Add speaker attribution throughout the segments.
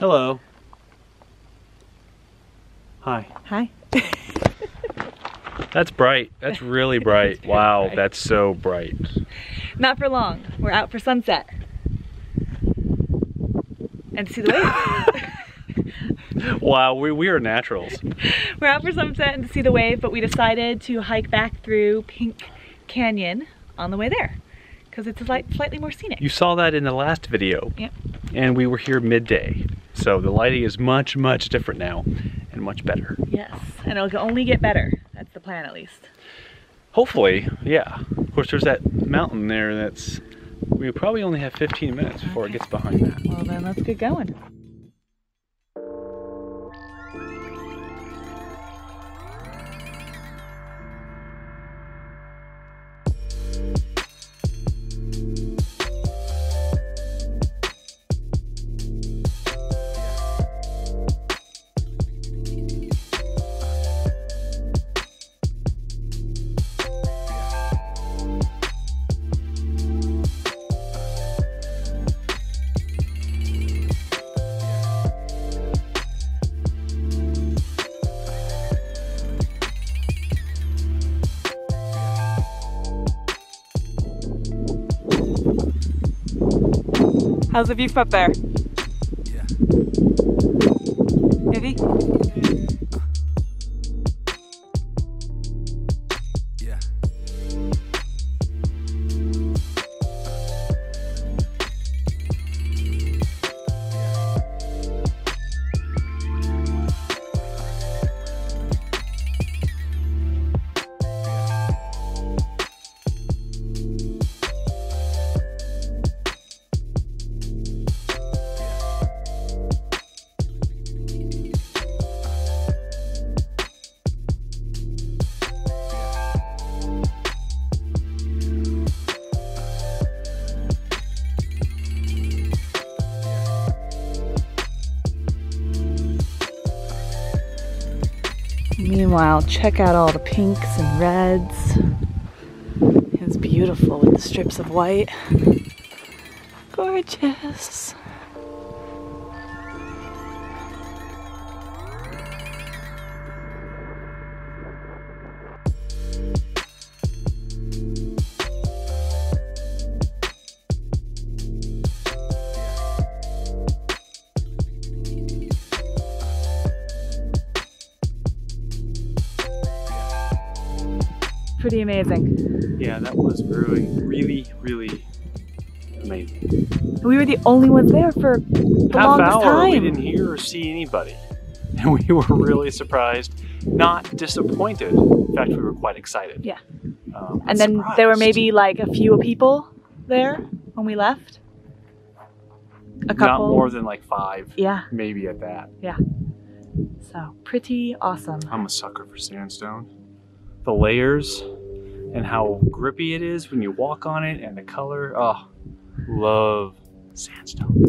Speaker 1: Hello. Hi.
Speaker 2: Hi.
Speaker 1: That's bright. That's really bright. Wow,
Speaker 2: bright.
Speaker 1: that's so bright.
Speaker 2: Not for long. We're out for sunset. And to see the wave.
Speaker 1: Wow, we are naturals.
Speaker 2: We're out for sunset and to see the wave, but we decided to hike back through Pink Canyon on the way there because it's slightly more scenic.
Speaker 1: You saw that in the last video.
Speaker 2: Yep.
Speaker 1: And we were here midday. So the lighting is much, much different now and much better.
Speaker 2: Yes, and it'll only get better. That's the plan, at least.
Speaker 1: Hopefully, yeah. Of course, there's that mountain there that's, we probably only have 15 minutes before it gets behind that.
Speaker 2: Well, then let's get going. How's the view from up there?
Speaker 3: Yeah.
Speaker 2: Maybe?
Speaker 3: Yeah.
Speaker 2: Meanwhile, check out all the pinks and reds. It's beautiful with the strips of white. Gorgeous. Pretty amazing.
Speaker 1: Yeah, that was really, really amazing.
Speaker 2: We were the only ones there for the
Speaker 1: Half
Speaker 2: longest
Speaker 1: hour,
Speaker 2: time.
Speaker 1: we didn't hear or see anybody. And we were really surprised, not disappointed. In fact, we were quite excited.
Speaker 2: Yeah. And then there were maybe like a few people there when we left. A couple.
Speaker 1: Not more than like 5.
Speaker 2: Yeah.
Speaker 1: Maybe at that.
Speaker 2: Yeah. So pretty awesome.
Speaker 1: I'm a sucker for sandstone. The layers and how grippy it is when you walk on it and the color. Oh, love sandstone.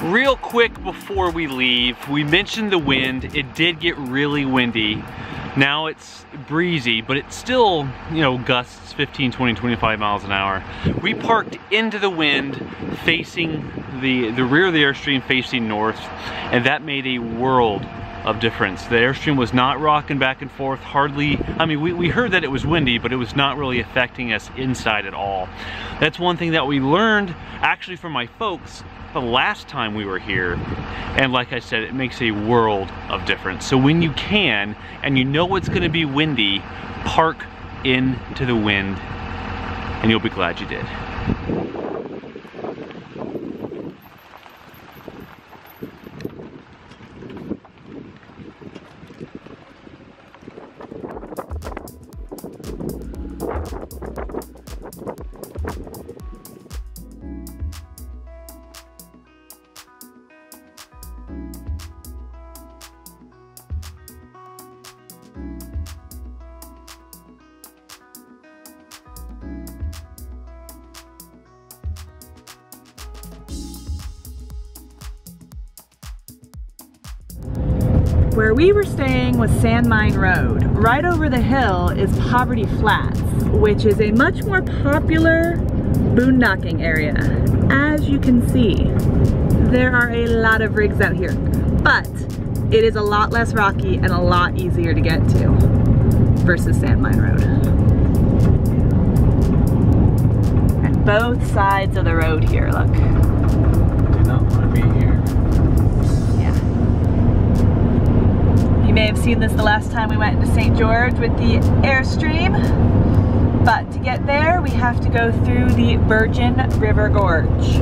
Speaker 1: Real quick before we leave, we mentioned the wind. It did get really windy. Now it's breezy, but it's still, you know, gusts 15, 20, 25 miles an hour. We parked into the wind facing the rear of the Airstream facing north, and that made a world of difference. The Airstream was not rocking back and forth hardly. I mean, we heard that it was windy, but it was not really affecting us inside at all. That's one thing that we learned actually from my folks the last time we were here, and like I said, it makes a world of difference. So when you can, and you know it's gonna be windy, park into the wind, and you'll be glad you did.
Speaker 2: Where we were staying was Sand Mine Road. Right over the hill is Poverty Flats, which is a much more popular boondocking area. As you can see, there are a lot of rigs out here, but it is a lot less rocky and a lot easier to get to versus Sand Mine Road. And both sides of the road here, look.
Speaker 1: Do not want to be here.
Speaker 2: You may have seen this the last time we went to St. George with the Airstream, but to get there we have to go through the Virgin River Gorge.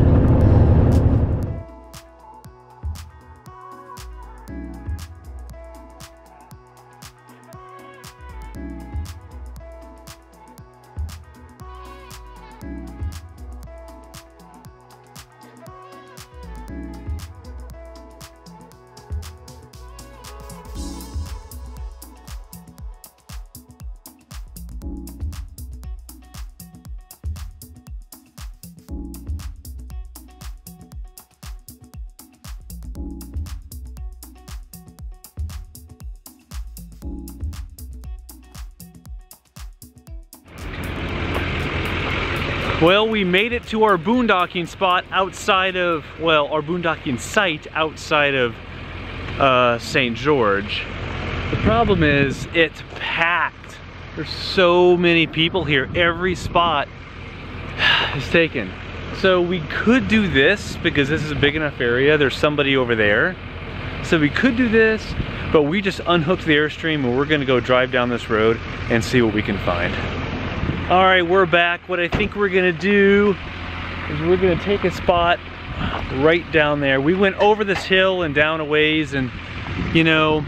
Speaker 1: Well, we made it to our boondocking spot outside of, well, our boondocking site outside of St. George. The problem is it's packed. There's so many people here. Every spot is taken. So we could do this because this is a big enough area. There's somebody over there. So we could do this, but we just unhooked the Airstream and we're gonna go drive down this road and see what we can find. All right, we're back. What I think we're gonna do is we're gonna take a spot right down there. We went over this hill and down a ways, and you know,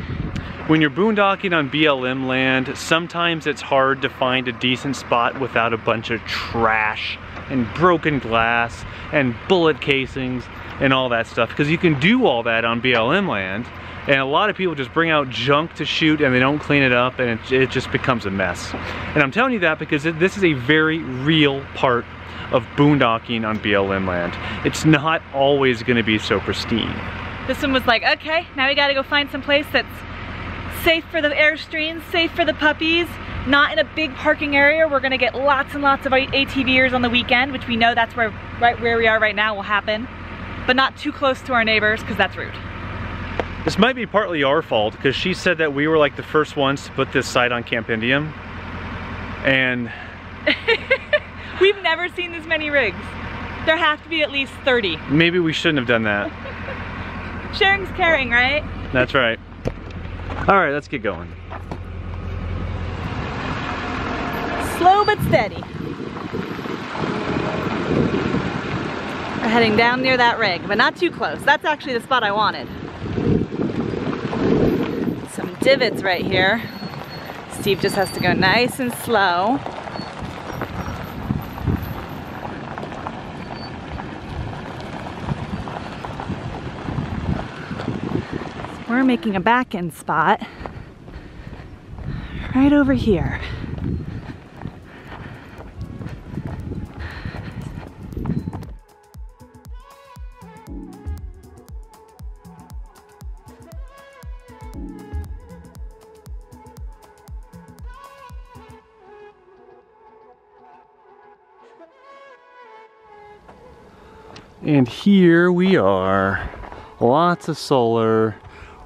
Speaker 1: when you're boondocking on BLM land, sometimes it's hard to find a decent spot without a bunch of trash and broken glass and bullet casings and all that stuff, because you can do all that on BLM land. And a lot of people just bring out junk to shoot and they don't clean it up, and it just becomes a mess. And I'm telling you that because this is a very real part of boondocking on BLM land. It's not always gonna be so pristine.
Speaker 2: This one was like, okay, now we gotta go find some place that's safe for the Airstreams, safe for the puppies, not in a big parking area. We're gonna get lots and lots of ATVers on the weekend, which we know that's where, right where we are right now will happen, but not too close to our neighbors because that's rude.
Speaker 1: This might be partly our fault, because she said that we were like the first ones to put this site on Camp Indium. And
Speaker 2: we've never seen this many rigs. There have to be at least 30.
Speaker 1: Maybe we shouldn't have done that.
Speaker 2: Sharing's caring, right?
Speaker 1: That's right. All right, let's get going.
Speaker 2: Slow but steady. We're heading down near that rig, but not too close. That's actually the spot I wanted. Some divots right here. Steve just has to go nice and slow. We're making a back end spot right over here.
Speaker 1: And here we are, lots of solar.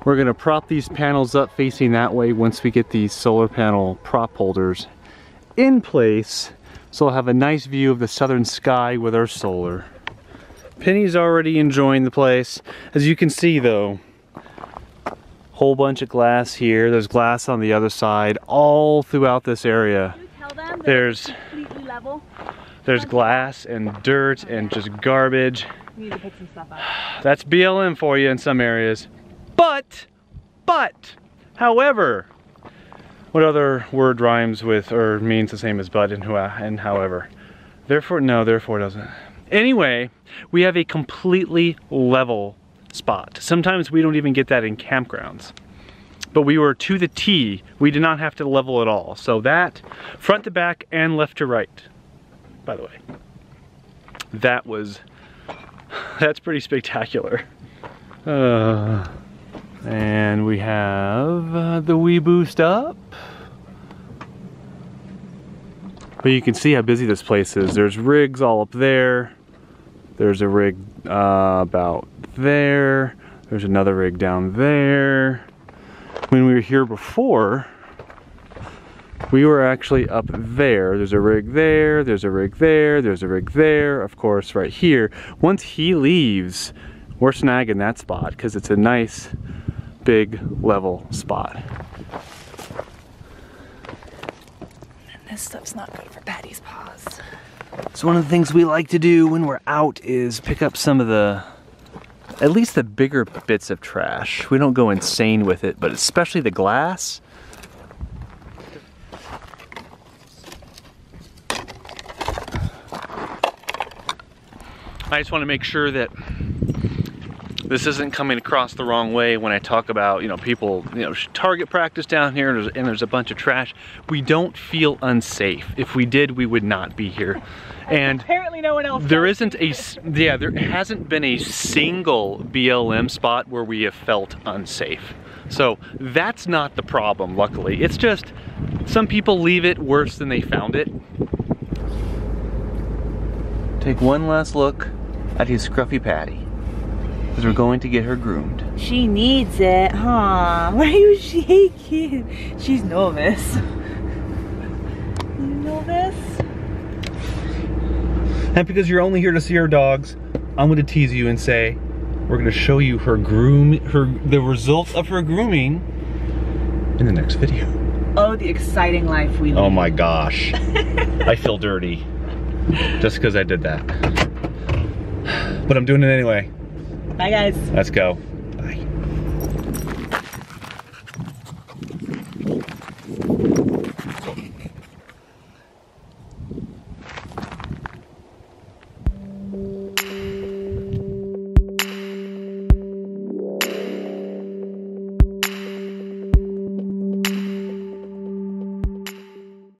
Speaker 1: We're gonna prop these panels up facing that way once we get these solar panel prop holders in place. So I'll have a nice view of the southern sky with our solar Penny's already enjoying the place. As you can see though, whole bunch of glass here. There's glass on the other side, all throughout this area.
Speaker 2: Can you tell them that
Speaker 1: There's
Speaker 2: it's completely level?
Speaker 1: There's glass and dirt and just garbage.
Speaker 2: We need to pick some stuff up.
Speaker 1: That's BLM for you in some areas. But, however, what other word rhymes with or means the same as but and however? Therefore, no, therefore doesn't. Anyway, we have a completely level spot. Sometimes we don't even get that in campgrounds. But we were to the T. We did not have to level at all. So that, front to back and left to right, by the way. That's pretty spectacular. And we have the wee boost up. But you can see how busy this place is. There's rigs all up there. There's a rig about there. There's another rig down there. When we were here before, we were actually up there. There's a rig there, there's a rig there, there's a rig there, of course, right here. Once he leaves, we're snagging that spot because it's a nice, big, level spot.
Speaker 2: This stuff's not good for Patty's paws.
Speaker 1: So one of the things we like to do when we're out is pick up some of at least the bigger bits of trash. We don't go insane with it, but especially the glass. I just want to make sure that this isn't coming across the wrong way when I talk about, people, target practice down here and there's a bunch of trash. We don't feel unsafe. If we did, we would not be here. And
Speaker 2: apparently no one else
Speaker 1: there hasn't been a single BLM spot where we have felt unsafe. So that's not the problem, luckily. It's just some people leave it worse than they found it. Take one last look at his scruffy Patti, because we're going to get her groomed.
Speaker 2: She needs it, huh? Why are you shaking? She's nervous. You nervous?
Speaker 1: And because you're only here to see our dogs, I'm going to tease you and say we're going to show you the results of her grooming in the next video.
Speaker 2: Oh, the exciting life we live.
Speaker 1: Oh my gosh. I feel dirty just because I did that. But I'm doing it anyway.
Speaker 2: Bye guys.
Speaker 1: Let's go.